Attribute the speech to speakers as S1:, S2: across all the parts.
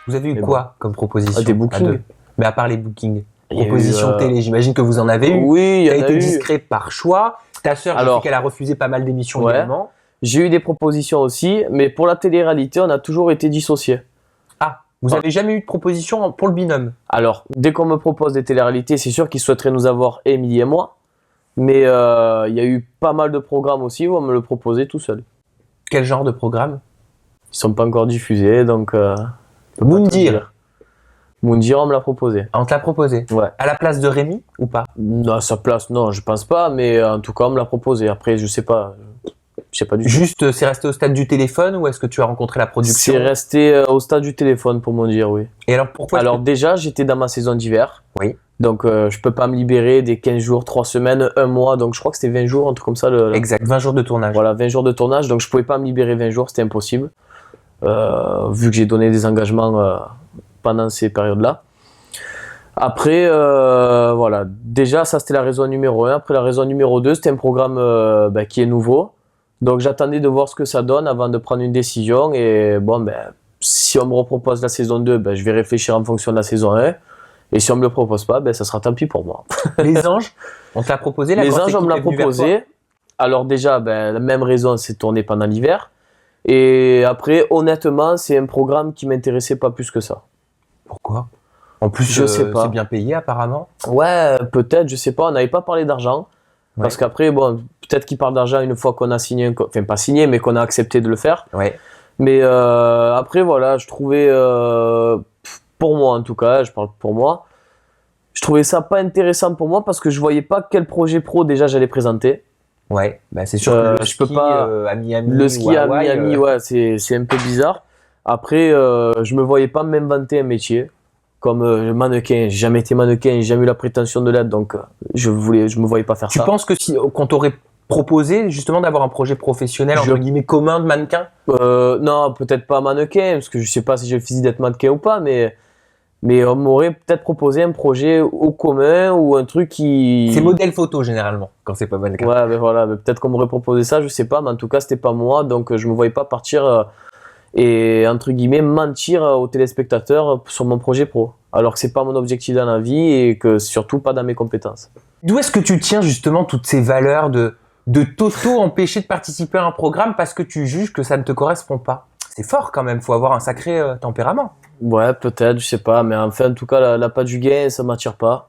S1: Vous avez eu
S2: Mais
S1: quoi comme proposition?
S2: Des bookings.
S1: Mais à part les bookings,
S2: Il y a eu,
S1: propositions télé, j'imagine que vous en avez eu.
S2: Oui, il y
S1: Tu as
S2: en a
S1: été
S2: eu.
S1: discret par choix. Ta sœur, je sais
S2: Alors,
S1: qu'elle a refusé pas mal d'émissions
S2: ouais.
S1: également.
S2: J'ai eu des propositions aussi, mais pour la télé-réalité, on a toujours été dissociés.
S1: Ah, vous avez jamais eu de proposition pour le binôme?
S2: Alors, dès qu'on me propose des téléréalités, c'est sûr qu'ils souhaiteraient nous avoir, Émilie et moi. Mais il y a eu pas mal de programmes aussi où on me le proposait tout seul.
S1: Quel genre de programme?
S2: Ils sont pas encore diffusés, donc...
S1: Moundir.
S2: Moundir, on me l'a proposé.
S1: Ah, on te l'a proposé?
S2: Ouais.
S1: À la place de Rémi ou pas?
S2: Non, à sa place, non, je pense pas, mais en tout cas, on me l'a proposé. Après, je sais pas du tout.
S1: Juste, c'est resté au stade du téléphone ou est-ce que tu as rencontré la production?
S2: C'est resté au stade du téléphone pour Moundir, oui.
S1: Et alors pourquoi?
S2: Alors déjà, j'étais dans ma saison d'hiver.
S1: Oui.
S2: Donc je peux pas me libérer des 15 jours, 3 semaines, 1 mois. Donc je crois que c'était 20 jours, un truc comme ça.
S1: Exact, 20 jours de tournage.
S2: Voilà, 20 jours de tournage. Donc je pouvais pas me libérer 20 jours, c'était impossible. Vu que j'ai donné des engagements pendant ces périodes-là. Après, voilà. Déjà, ça c'était la raison numéro 1. Après, la raison numéro 2, c'était un programme qui est nouveau. Donc j'attendais de voir ce que ça donne avant de prendre une décision. Et bon, si on me repropose la saison 2, je vais réfléchir en fonction de la saison 1. Et si on me le propose pas, ça sera tant pis pour moi.
S1: Les Anges, on te l'a proposé?
S2: Les Anges, on me l'a proposé. Alors déjà, la même raison, c'est tourné pendant l'hiver. Et après, honnêtement, c'est un programme qui m'intéressait pas plus que ça.
S1: Pourquoi? En plus,
S2: je sais pas.
S1: C'est bien payé apparemment.
S2: Ouais, peut-être, je sais pas. On n'avait pas parlé d'argent. Ouais. Parce qu'après, peut-être qu'il parle d'argent une fois qu'on a signé, enfin pas signé, mais qu'on a accepté de le faire.
S1: Ouais.
S2: Mais après, voilà, je trouvais, pour moi en tout cas, je parle pour moi, je trouvais ça pas intéressant pour moi parce que je voyais pas quel projet pro déjà j'allais présenter.
S1: Ouais, c'est sûr que le ski à Miami.
S2: Le ski à Miami, ouais, c'est un peu bizarre. Après, je me voyais pas m'inventer un métier. Comme mannequin, j'ai jamais été mannequin, j'ai jamais eu la prétention de l'être, donc je me voyais pas faire ça.
S1: Tu penses que si qu'on t'aurait proposé justement d'avoir un projet professionnel entre guillemets commun de mannequin?
S2: Non, peut-être pas mannequin, parce que je sais pas si j'ai le physique d'être mannequin ou pas, mais on m'aurait peut-être proposé un projet au commun ou un truc qui...
S1: C'est modèle photo généralement quand c'est pas mannequin.
S2: Ouais, voilà, peut-être qu'on m'aurait proposé ça, je sais pas, mais en tout cas c'était pas moi, donc je me voyais pas partir et entre guillemets mentir aux téléspectateurs sur mon projet pro, alors que c'est pas mon objectif dans la vie et que surtout pas dans mes compétences.
S1: D'où est-ce que tu tiens justement toutes ces valeurs de t'auto-empêcher de participer à un programme parce que tu juges que ça ne te correspond pas? C'est fort quand même, faut avoir un sacré tempérament.
S2: Ouais, peut-être, je sais pas, mais enfin en tout cas la patte du gain ça m'attire pas.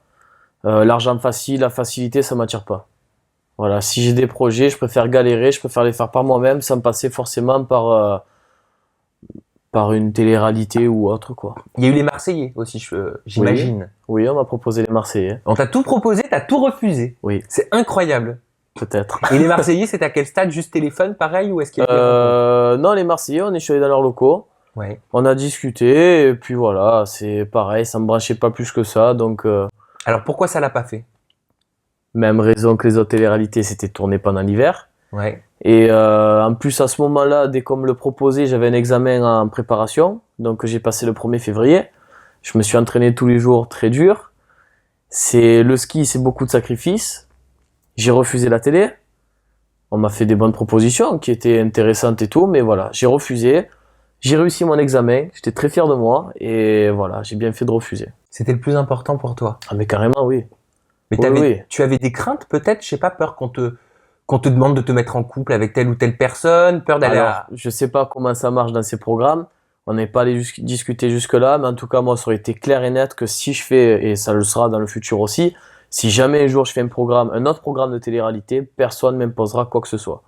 S2: L'argent facile, la facilité ça m'attire pas. Voilà, si j'ai des projets, je préfère galérer, je préfère les faire par moi-même sans passer forcément par une télé-réalité ou autre, quoi.
S1: Il y a eu les Marseillais aussi, j'imagine.
S2: Oui, on m'a proposé les Marseillais.
S1: On t'a tout proposé, t'as tout refusé.
S2: Oui.
S1: C'est incroyable.
S2: Peut-être.
S1: Et les Marseillais, c'est à quel stade? Juste téléphone, pareil, ou est-ce qu'il y a
S2: non, les Marseillais, je suis allé dans leurs locaux.
S1: Ouais.
S2: On a discuté, et puis voilà, c'est pareil, ça me branchait pas plus que ça, donc...
S1: Alors pourquoi ça l'a pas fait?
S2: Même raison que les autres télé-réalités, c'était tourné pendant l'hiver.
S1: Ouais.
S2: Et en plus, à ce moment-là, dès qu'on me le proposait, j'avais un examen en préparation. Donc, j'ai passé le 1er février. Je me suis entraîné tous les jours, très dur. Le ski, c'est beaucoup de sacrifices. J'ai refusé la télé. On m'a fait des bonnes propositions qui étaient intéressantes et tout, mais voilà, j'ai refusé. J'ai réussi mon examen. J'étais très fier de moi. Et voilà, j'ai bien fait de refuser.
S1: C'était le plus important pour toi?
S2: Ah, mais carrément, oui.
S1: Mais tu avais des craintes peut-être? Je sais pas, peur qu'on te demande de te mettre en couple avec telle ou telle personne, peur d'aller
S2: Je sais pas comment ça marche dans ces programmes. On n'est pas allé discuter jusque-là, mais en tout cas, moi, ça aurait été clair et net que si je fais, et ça le sera dans le futur aussi, si jamais un jour je fais un autre programme de télé-réalité, personne ne m'imposera quoi que ce soit.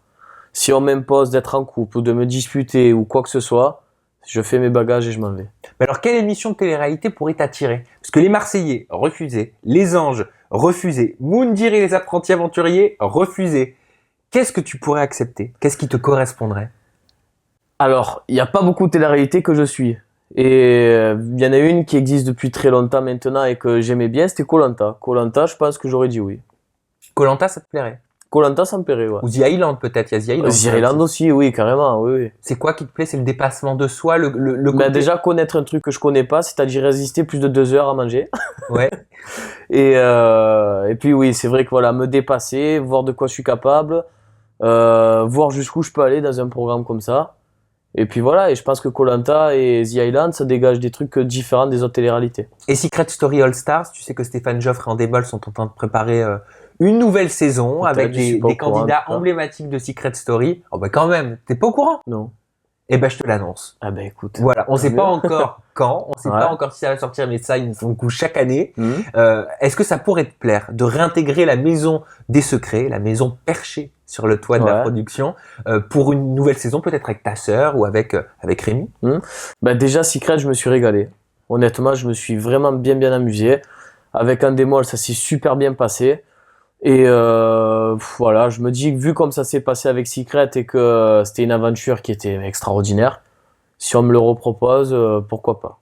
S2: Si on m'impose d'être en couple ou de me disputer ou quoi que ce soit, je fais mes bagages et je m'en vais.
S1: Mais alors, quelle émission de télé-réalité pourrait t'attirer? Parce que les Marseillais, refusés. Les Anges, refusés. Moundir et les apprentis aventuriers, refusés. Qu'est-ce que tu pourrais accepter? Qu'est-ce qui te correspondrait?
S2: Alors, il n'y a pas beaucoup de télé-réalité que je suis. Et il y en a une qui existe depuis très longtemps maintenant et que j'aimais bien, c'était Koh Lanta. Koh Lanta, je pense que j'aurais dit oui.
S1: Koh Lanta, ça te plairait?
S2: Koh Lanta, ça me plairait, ouais.
S1: Ou The Island peut-être, il y a The Island.
S2: The Island aussi, oui, carrément, oui.
S1: C'est quoi qui te plaît? C'est le dépassement de soi, le côté...
S2: Déjà connaître un truc que je connais pas, c'est-à-dire résister plus de 2 heures à manger.
S1: Ouais.
S2: Et puis oui, c'est vrai que voilà, me dépasser, voir de quoi je suis capable, voir jusqu'où je peux aller dans un programme comme ça. Et puis voilà, et je pense que koh et The Island, ça dégage des trucs différents des autres téléréalités.
S1: Et Secret Story All Stars, tu sais que Stéphane Joffre et Andé Boll sont en train de préparer une nouvelle saison
S2: Peut-être,
S1: avec
S2: je suis pas
S1: des
S2: au courant,
S1: candidats
S2: en tout cas.
S1: emblématiques de Secret Story. Oh bah quand même, t'es pas au courant?
S2: Non.
S1: Eh ben je te l'annonce.
S2: Ah ben écoute.
S1: Voilà, on sait
S2: mieux.
S1: pas encore quand, on sait
S2: Ouais.
S1: pas encore si ça va sortir, mais ça ils font le coup chaque année.
S2: Mhm.
S1: Est-ce que ça pourrait te plaire de réintégrer la maison des secrets, la maison perchée sur le toit de la
S2: Ouais.
S1: production, pour une nouvelle saison, peut-être avec ta sœur ou avec Rémi?
S2: Bah déjà, Secret, je me suis régalé. Honnêtement, je me suis vraiment bien amusé. Avec un démol, ça s'est super bien passé. Et voilà, je me dis que vu comme ça s'est passé avec Secret et que c'était une aventure qui était extraordinaire, si on me le repropose, pourquoi pas.